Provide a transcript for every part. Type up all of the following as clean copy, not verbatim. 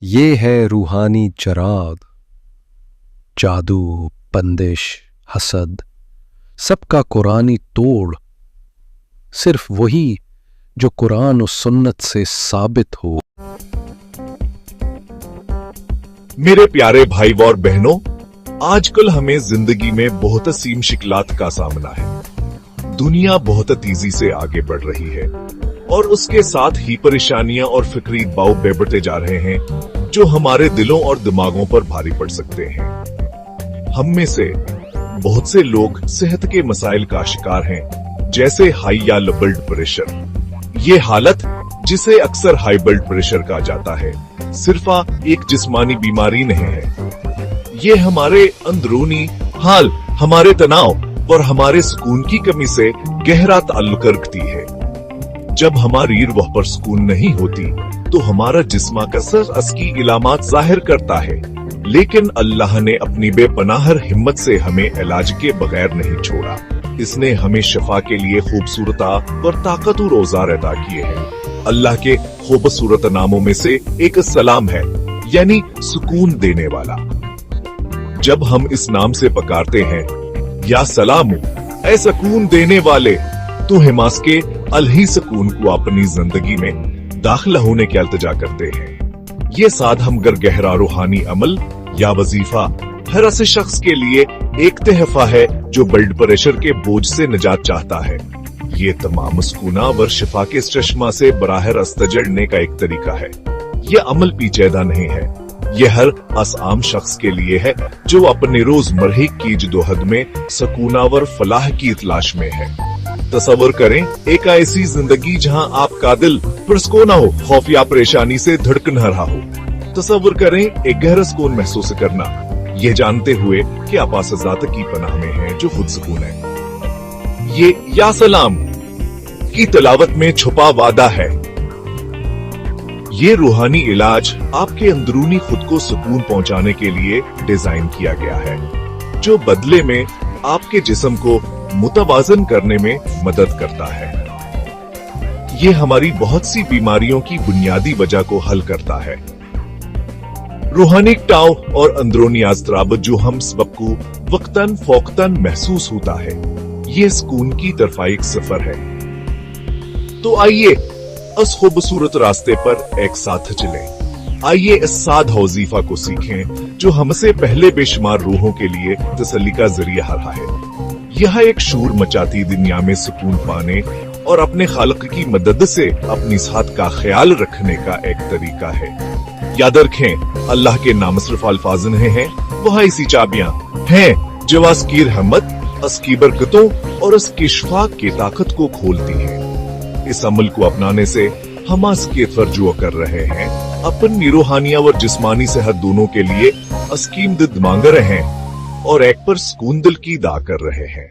ये है रूहानी चराग, जादू, बंदिश, हसद, सबका कुरानी तोड़, सिर्फ वही जो कुरान और सुन्नत से साबित हो। मेरे प्यारे भाई और बहनों, आजकल हमें जिंदगी में बहुत सी मुश्किलात का सामना है। दुनिया बहुत तेजी से आगे बढ़ रही है और उसके साथ ही परेशानियां और फिक्री दबाव बढ़ते जा रहे हैं जो हमारे दिलों और दिमागों पर भारी पड़ सकते हैं। हम में से बहुत से लोग सेहत के मसाइल का शिकार हैं, जैसे हाई या लो ब्लड प्रेशर। ये हालत, जिसे अक्सर हाई ब्लड प्रेशर कहा जाता है, सिर्फ एक जिस्मानी बीमारी नहीं है। ये हमारे अंदरूनी हाल, हमारे तनाव और हमारे सुकून की कमी से गहरा ताल्लुक रखती है। जब हमारी रूह पर सुकून नहीं होती तो हमारा जिस्म अक्सर इसकी इलामात जाहिर करता है, लेकिन अल्लाह ने अपनी बेपनाह हिम्मत से हमें इलाज के बगैर नहीं छोड़ा। इसने हमें शफा के लिए खूबसूरत और ताकतवर औजार अता किए हैं। अल्लाह के खूबसूरत नामों में से एक सलाम है, यानी सुकून देने वाला। जब हम इस नाम से पुकारते हैं, या सलाम ऐ सुकून देने वाले, तो हिमास के अलही सुकून को अपनी जिंदगी में दाखिल होने की इल्तिजा करते हैं। ये साध हम गहरा रूहानी अमल या वजीफा हर ऐसे शख्स के लिए एक तहफा है जो ब्लड प्रेशर के बोझ से निजात चाहता है। ये तमाम सुकूना व शिफा के चश्मा से बराह रास्त जड़ने का एक तरीका है। ये अमल पेचीदा नहीं है, ये हर आम शख्स के लिए है जो अपने रोजमर्रा की जदोजहद में सुकूना व फलाह की तलाश में है। तसव्वुर करें एक ऐसी जिंदगी जहां आपका दिल पुरस्को न हो, खौफ या परेशानी से धड़क न रहा हो। तसव्वुर करें एक गहरा सुकून महसूस करना, ये जानते हुए कि आप ज़ात की पनाह में हैं जो खुद सुकून है। ये या सलाम की तिलावत में छुपा वादा है। ये रूहानी इलाज आपके अंदरूनी खुद को सुकून पहुंचाने के लिए डिजाइन किया गया है, जो बदले में आपके जिस्म को मुतवाजन करने में मदद करता है। ये हमारी बहुत सी बीमारियों की बुनियादी वजह को हल करता है। रूहानी टाव और अंदरूनी अज़राब जो हम सबब को वक्तन फौक्तन महसूस होता है, ये सुकून की तरफ एक सफर है। तो आइए इस खूबसूरत रास्ते पर एक साथ चलें। आइए इस साध वजीफा को सीखें जो हमसे पहले बेशुमार रूहों के लिए तसल्ली का जरिया रहा है। यह एक शूर मचाती दुनिया में सुकून पाने और अपने खालिक की मदद से अपनी साथ का ख्याल रखने का एक तरीका है। याद रखें, अल्लाह के नाम सिर्फ अल्फाज नहीं हैं, वह ऐसी चाबियां हैं जो उसकी रहमत, उसकी बरकतों और उसकी शिफा की ताकत को खोलती हैं। इस अमल को अपनाने से हम इसके तवज्जो कर रहे हैं, अपनी रूहानिया और जिस्मानी सेहत दोनों के लिए उसकी मदद मांग रहे हैं और एक पर सुकून दिल की दा कर रहे हैं।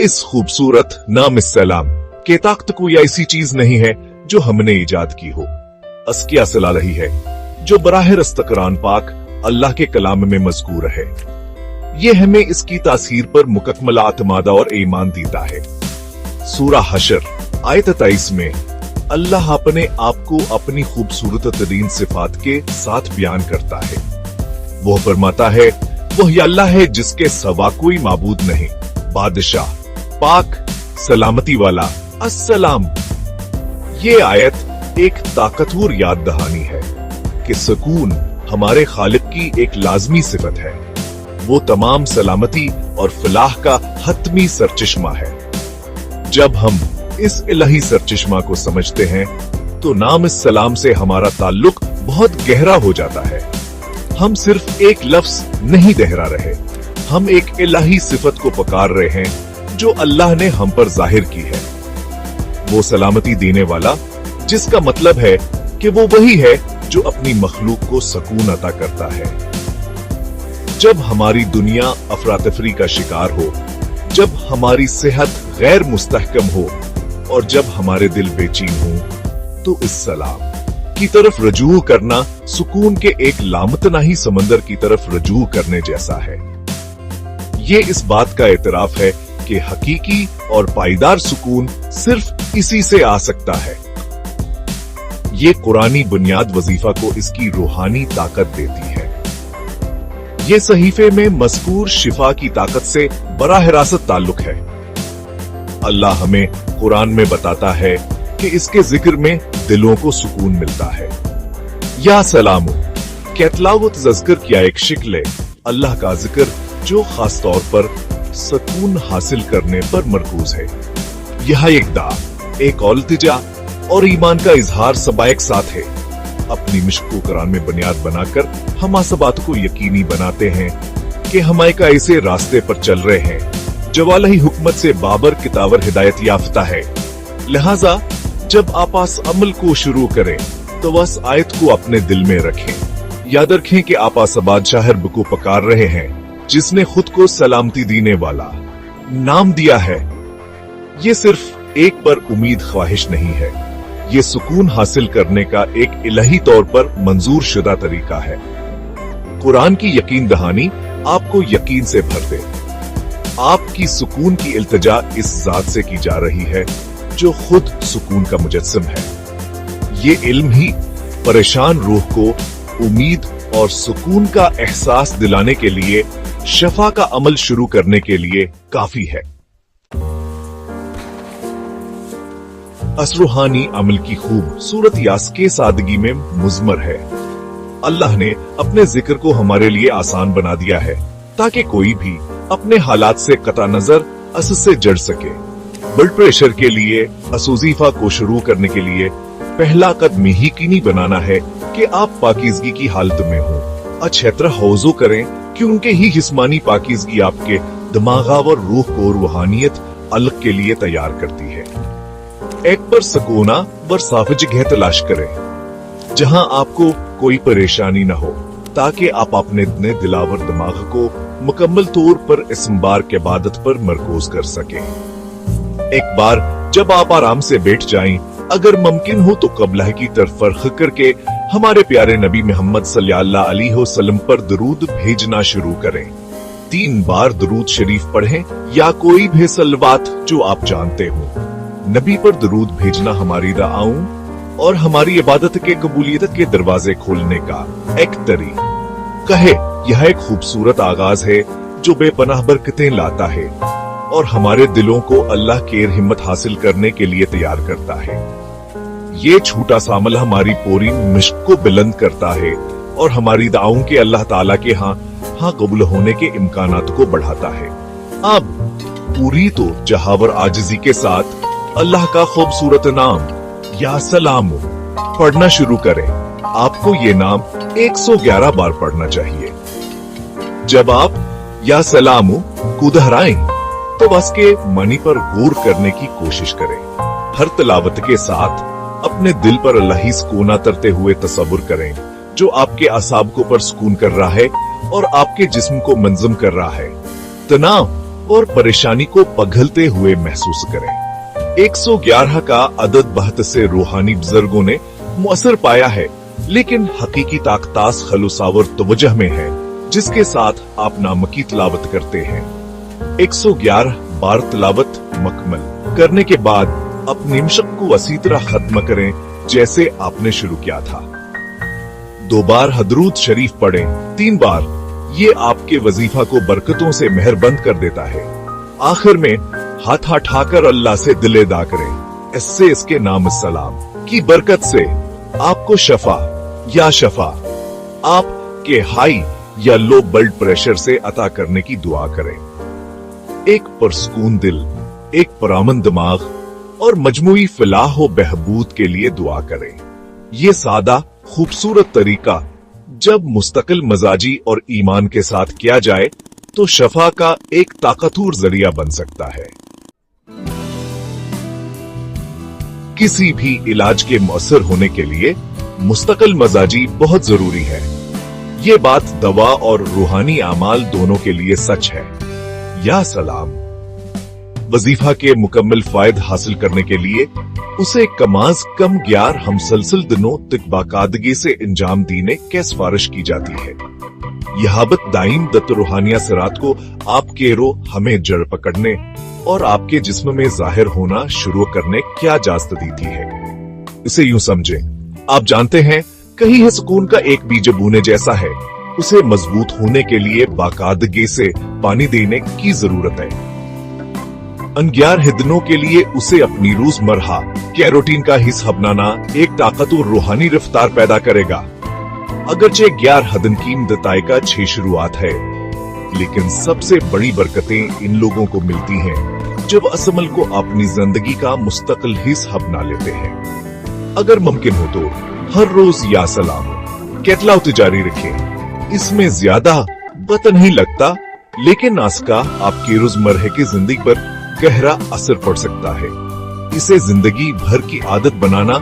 इस खूबसूरत नाम सलाम के ताकत कोई ऐसी चीज नहीं है जो हमने इजाद की हो। इसकी असल रही है जो बराह रास्त कुरान पाक अल्लाह के कलाम में मज़कूर है। ये हमें इसकी तासीर पर मुकम्मल आत्मादा और ईमान देता है। सूरा हशर आयत 23 में अल्लाह अपने आप को अपनी खूबसूरत तरीन सिफात के साथ बयान करता है। वो फरमाता है, वह अल्लाह है जिसके सवा कोई माबूद नहीं, बादशाह, पाक, सलामती वाला, अस्सलाम। ये आयत एक ताकतवर याद दहानी है कि सुकून हमारे खालिक की एक लाजमी सिफत है। वो तमाम सलामती और फलाह का हतमी सरचश्मा है। जब हम इस इलाही सरचश्मा को समझते हैं तो नाम सलाम से हमारा ताल्लुक बहुत गहरा हो जाता है। हम सिर्फ एक लफ्ज नहीं दोहरा रहे, हम एक इलाही सिफत को पुकार रहे हैं जो अल्लाह ने हम पर जाहिर की है। वो सलामती देने वाला, जिसका मतलब है कि वो वही है जो अपनी मखलूक को सुकून अता करता है। जब हमारी दुनिया अफरातफरी का शिकार हो, जब हमारी सेहत गैर मुस्तहकम हो और जब हमारे दिल बेचैन हो, तो इस सलाम की तरफ रजू करना सुकून के एक लामतनाही समंदर की तरफ रजू करने जैसा है। ये इस बात का एतराफ है कि हकीकी और पायदार सुकून सिर्फ इसी से आ सकता है। ये कुरानी बुनियाद वजीफा को इसकी रूहानी ताकत देती है। ये सहीफे में मज़कूर शिफा की ताकत से बराह रास्त ताल्लुक है। अल्लाह हमें कुरान में बताता है कि इसके जिक्र में दिलों को सुकून मिलता है। या सलामो के तलावत ज़िक्र किया एक शिक्ल अल्लाह का जिक्र जो खास तौर पर सुकून हासिल करने पर मरकूज है। यह एक दा, एक औलतिजा और ईमान का इजहार सबा एक साथ है। अपनी मिश्क को कुरान में बुनियाद बनाकर हम इस बात को यकीनी बनाते हैं कि हम एक ऐसे रास्ते पर चल रहे हैं जो वालही हुकमत से बाबर कितावर हिदायत याफ्ता है। लिहाजा जब आप इस अमल को शुरू करें तो बस आयत को अपने दिल में रखें। याद रखें कि आप इस बादशाह रब को पकार रहे हैं जिसने खुद को सलामती देने वाला नाम दिया है। ये सिर्फ एक पर उम्मीद ख्वाहिश नहीं है, ये सुकून हासिल करने का एक इलाही तौर पर मंजूर शुदा तरीका है। कुरान की यकीन दहानी आपको यकीन से भर दे। आपकी सुकून की इल्तिजा इस जात से की जा रही है जो खुद सुकून का मुजस्सिम है। ये इल्म ही परेशान रूह को उम्मीद और सुकून का एहसास दिलाने के लिए शफा का अमल शुरू करने के लिए काफी है। असरूहानी अमल की खूब सूरत यास के सादगी में मुजमर है। अल्लाह ने अपने जिक्र को हमारे लिए आसान बना दिया है ताकि कोई भी अपने हालात से कता नजर अससे जड़ सके। ब्लड प्रेशर के लिए असुजीफा को शुरू करने के लिए पहला कदम यकीनी बनाना है कि आप पाकीज़गी की हालत में हो। अच्छी तरह वज़ू करें क्योंकि ही जिस्मानी पाकीज़गी आपके दिमाग और रूह को रूहानियत अलग के लिए तैयार करती है। एक पर सकूना व साफ जगह तलाश करें जहां आपको कोई परेशानी न हो ताकि आप अपने दिलावर दिमाग को मुकम्मल तौर पर इसमबार के इबादत पर मरकूज कर सकें। एक बार जब आप आराम से बैठ जाएं, अगर मुमकिन हो तो क़िबला की तरफ फर्क करके हमारे प्यारे नबी मोहम्मद सल्लल्लाहु अलैहि वसल्लम पर दरूद भेजना शुरू करें। 3 बार दरूद शरीफ पढ़ें या कोई भी सलवात जो आप जानते हो। नबी पर दरूद भेजना हमारी दुआओं और हमारी इबादत के कबूलियत के दरवाजे खोलने का एक तरीका है। यह एक खूबसूरत आगाज है जो बेपनाह बरकतें लाता है और हमारे दिलों को अल्लाह की हिम्मत हासिल करने के लिए तैयार करता है। ये छोटा सा अमल हमारी पूरी मिश्क को बुलंद करता है और हमारी दुआओं के अल्लाह ताला के हाँ कबूल होने के इम्कानात को बढ़ाता है। अब पूरी तो जहावर आजिज़ी के साथ अल्लाह का खूबसूरत नाम या सलाम पढ़ना शुरू करें। आपको ये नाम 111 बार पढ़ना चाहिए। जब आप या सलाम को दोहराएं तो बस के मनी पर गौर करने की कोशिश करें। हर तिलावत के साथ अपने दिल पर अल्लाह ही सुकून उतरते हुए तसव्वुर करें जो आपके असाब को पर सुकून कर रहा है और आपके जिस्म को मंजम कर रहा है। तनाव और परेशानी को पिघलते हुए महसूस करें। 111 का अदद बहत से रूहानी बुजुर्गों ने मुअस्सर पाया है, लेकिन हकीकी ताकतास खलुसावर तवज्जुह में है जिसके साथ आप नाम की तिलावत करते हैं। 111 बार तिलावत मुकम्मल करने के बाद अपनी मिश्क को उसी तरह खत्म करें जैसे आपने शुरू किया था। 2 बार हदरूद शरीफ पढ़ें, 3 बार। ये आपके वजीफा को बरकतों से मेहरबंद कर देता है। आखिर में हाथ उठाकर अल्लाह से दिल अदा करें। इससे इसके नाम सलाम की बरकत से आपको शफा आपके हाई या लो ब्लड प्रेशर से अता करने की दुआ करें। एक पुरसुकून दिल, एक पुरअमन दिमाग और मजमूई फलाह व बहबूद के लिए दुआ करें। ये सादा खूबसूरत तरीका जब मुस्तकिल मजाजी और ईमान के साथ किया जाए तो शफा का एक ताकतवर जरिया बन सकता है। किसी भी इलाज के मुअस्सर होने के लिए मुस्तकिल मजाजी बहुत जरूरी है। ये बात दवा और रूहानी अमाल दोनों के लिए सच है। या सलाम वजीफा के मुकम्मल फायद हासिल करने के लिए उसे कमाज कम 11 हमसलसल दिनों तक बाकायदगी से इंजाम देने की सिफारिश की जाती है। यहाबत दाइम दत्त रूहानिया सिरात को आपके रो हमें जड़ पकड़ने और आपके जिस्म में जाहिर होना शुरू करने क्या इजाजत देती है। इसे यूं समझें, आप जानते हैं, कहीं है सुकून का एक बीज बोने जैसा है। उसे मजबूत होने के लिए बाकायदगी से पानी देने की जरूरत है। अनग्यार हिदनों के लिए उसे अपनी रोजमर्रा कैरोटीन का हिस्सा बनाना एक ताकतवर रूहानी रफ्तार पैदा करेगा। अगरचे 11 हदन की दताए का 6 शुरुआत है, लेकिन सबसे बड़ी बरकतें इन लोगों को मिलती हैं जब असमल को अपनी जिंदगी का मुस्तकिल हिस्सा बना लेते हैं। अगर मुमकिन हो तो हर रोज या सलाम कहना जारी रखें। इसमें ज्यादा पता नहीं लगता, लेकिन इसका आपकी रोजमर्रा की जिंदगी पर गहरा असर पड़ सकता है। इसे जिंदगी भर की आदत बनाना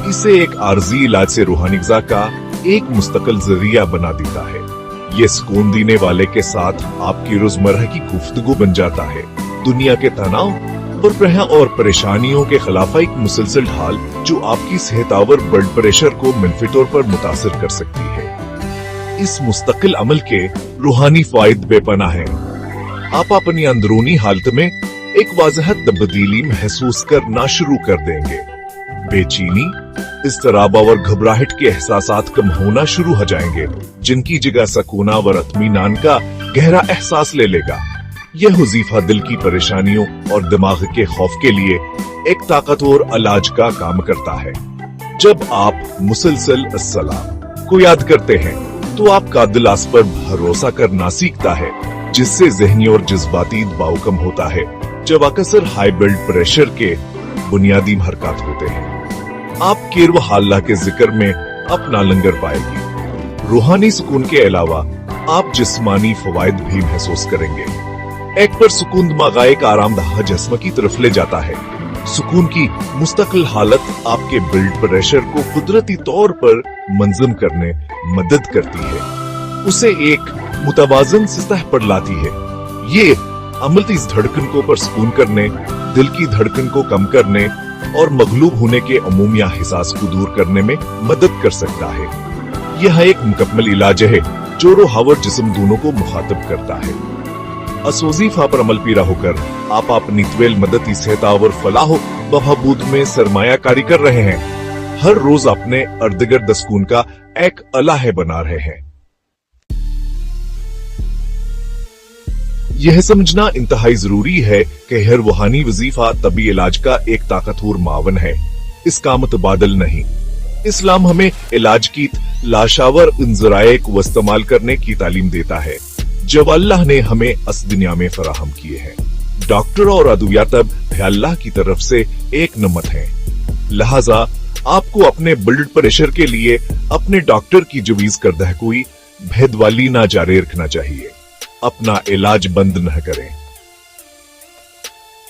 इसे एक आर्जी इलाज से रूहानी ग़िज़ा का एक मुस्तकिल जरिया बना देता है। ये सुकून देने वाले के साथ आपकी रोजमर्रा की गुफ्तगू बन जाता है। दुनिया के तनाव और परेशानियों के खिलाफ एक मुसलसल ढाल जो आपकी सेहतावर ब्लड प्रेशर को मनफी तौर पर मुतासिर कर सकती है। इस मुस्तकिल अमल के रूहानी फायदे बेपनाह हैं। आप अपनी अंदरूनी हालत में एक वाज़ह तब्दीली महसूस करना शुरू कर देंगे। बेचैनी, इज़्तिराब और घबराहट के एहसासात कम होना शुरू हो जाएंगे, जिनकी जगह सुकून और इत्मीनान का गहरा एहसास ले लेगा। यह वजीफा दिल की परेशानियों और दिमाग के खौफ के लिए एक ताकतवर इलाज का काम करता है। जब आप मुसलसल अस्सलाम को याद करते हैं तो आपका दिल आस पर भरोसा करना सीखता है, जिससे ज़हनी और जज्बाती दबाव कम होता है। जब अक्सर हाई ब्लड प्रेशर के बुनियादी हरकत होते हैं, आप केरव हाल्ला के जिक्र में अपना लंगर पाएगी। रूहानी सुकून के अलावा आप जिस्मानी फवायद भी महसूस करेंगे। एक पर सुकून दिमाग एक आरामदाह जिस्म की तरफ ले जाता है। सुकून की मुस्तकिल हालत आपके ब्लड प्रेशर को कुदरती तौर पर मंजम करने मदद करती है, उसे एक मुतवाजन सतह पर लाती है। ये अमल तेज धड़कन को परसकून करने, दिल की धड़कन को कम करने और मगलूब होने के अमूमी एहसास को दूर करने में मदद कर सकता है। यह एक मुकम्मल इलाज है जो रूह और जिस्म दोनों को मुखातब करता है। असोजीफा पर अमल पीरा होकर आप अपनी त्वेल मदद सेहत और फलाह बहबूद में सरमायाकारी कर रहे हैं। हर रोज अपने अर्दगिर्द सुकून का एक अलाह बना रहे हैं। यह समझना इंतहाई जरूरी है कि हर रूहानी वजीफा तबी इलाज का एक ताकतवर मावन है, इसका मुतबादल नहीं। इस्लाम हमें इलाज की लाशावर इंजराए को इस्तेमाल करने की तालीम देता है जब अल्लाह ने हमें इस दुनिया में फराहम किए हैं। डॉक्टर और अदविया तब अल्लाह की तरफ से एक नमत है, लिहाजा आपको अपने ब्लड प्रेशर के लिए अपने डॉक्टर की जवीज करदा कोई भेदवाली ना जारी रखना चाहिए। अपना इलाज बंद न करें।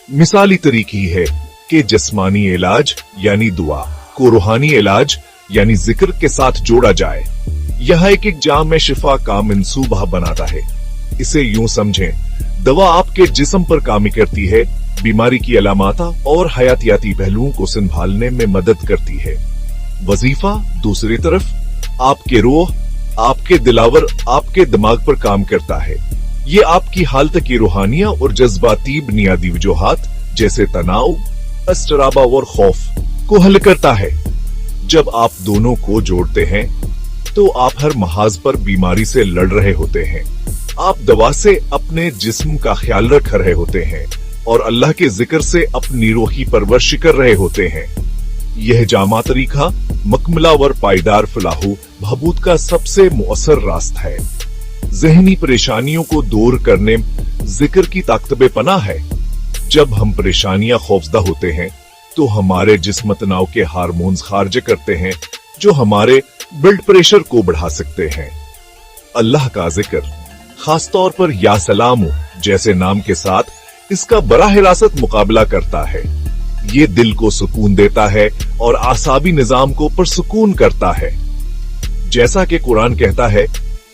मिसाली तरीकी है कि जिस्मानी इलाज यानी दुआ को रूहानी इलाज यानी जिक्र के साथ जोड़ा जाए। यह एक जाम शिफा का मंसूबा बनाता है। इसे यूं समझें, दवा आपके जिस्म पर काम करती है, बीमारी की अलामत और हयातियाती पहलुओं को संभालने में मदद करती है। वजीफा दूसरी तरफ आपके रूह, आपके दिलावर, आपके दिमाग पर काम करता है। ये आपकी हालत की रूहानिया और जज्बाती बुनियादी वजूहात जैसे तनाव, इज़्तिराब और खौफ को हल करता है। जब आप दोनों को जोड़ते हैं तो आप हर महाज पर बीमारी से लड़ रहे होते हैं। आप दवा से अपने जिस्म का ख्याल रख रहे होते हैं और अल्लाह के जिक्र से अपनी रूही परवरिश कर रहे होते हैं। यह जामा तरीका मकमला और पायदार फलाहू बहबूद का सबसे मुअस्सर रास्ता है। ज़हनी परेशानियों को दूर करने जिक्र की ताकत बेपनाह है। जब हम परेशानियां खौफजदा होते हैं तो हमारे जिस्म तनाव के हार्मोन्स खारिज करते हैं जो हमारे ब्लड प्रेशर को बढ़ा सकते हैं। अल्लाह का जिक्र, खास तौर पर या सलाम जैसे नाम के साथ इसका बराह रास्त मुकाबला करता है। ये दिल को सुकून देता है और आसाबी निजाम को पुरसुकून करता है। जैसा कि कुरान कहता है,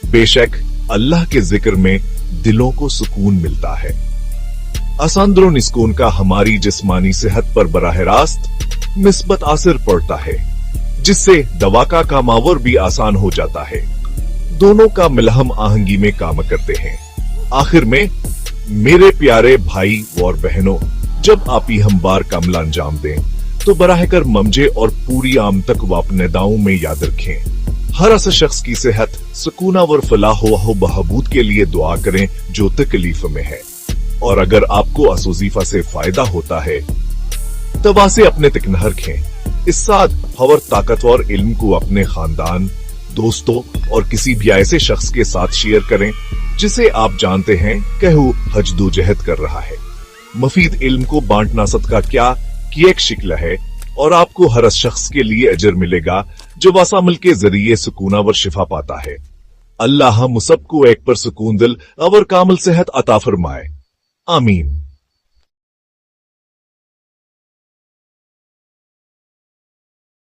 बेशक अल्लाह के जिक्र में दिलों को सुकून मिलता है। असंदरून सुकून का हमारी जिस्मानी सेहत पर बराह रास्त मिस्बत असर पड़ता है, जिससे दवा का कामावर भी आसान हो जाता है। दोनों का मिलहम आहंगी में काम करते हैं। आखिर में मेरे प्यारे भाई और बहनों, जब आप ही हमवार का अमल अंजाम दें तो बराह कर ममजे और पूरी आम तक व अपने दावों में याद रखें। हर ऐसे शख्स की सेहत, सुकूना व फलाह व बहबूद के लिए दुआ करें जो तकलीफ में है। और अगर आपको असुजीफा से फायदा होता है तो वासे अपने तक न रखें। इस साथ हवर ताकतवर इल्म को अपने खानदान, दोस्तों और किसी भी ऐसे शख्स के साथ शेयर करें जिसे आप जानते हैं कि वो हजदोजहद कर रहा है। मफीद इल्म को बांटना सदका क्या की एक शिक्ल है और आपको हर शख्स के लिए अजर मिलेगा जो वास अमल के जरिए सुकूना व शिफा पाता है। अल्लाह हम सबको एक पर सुकून दिल और कामिल सेहत अता फरमाए। आमीन।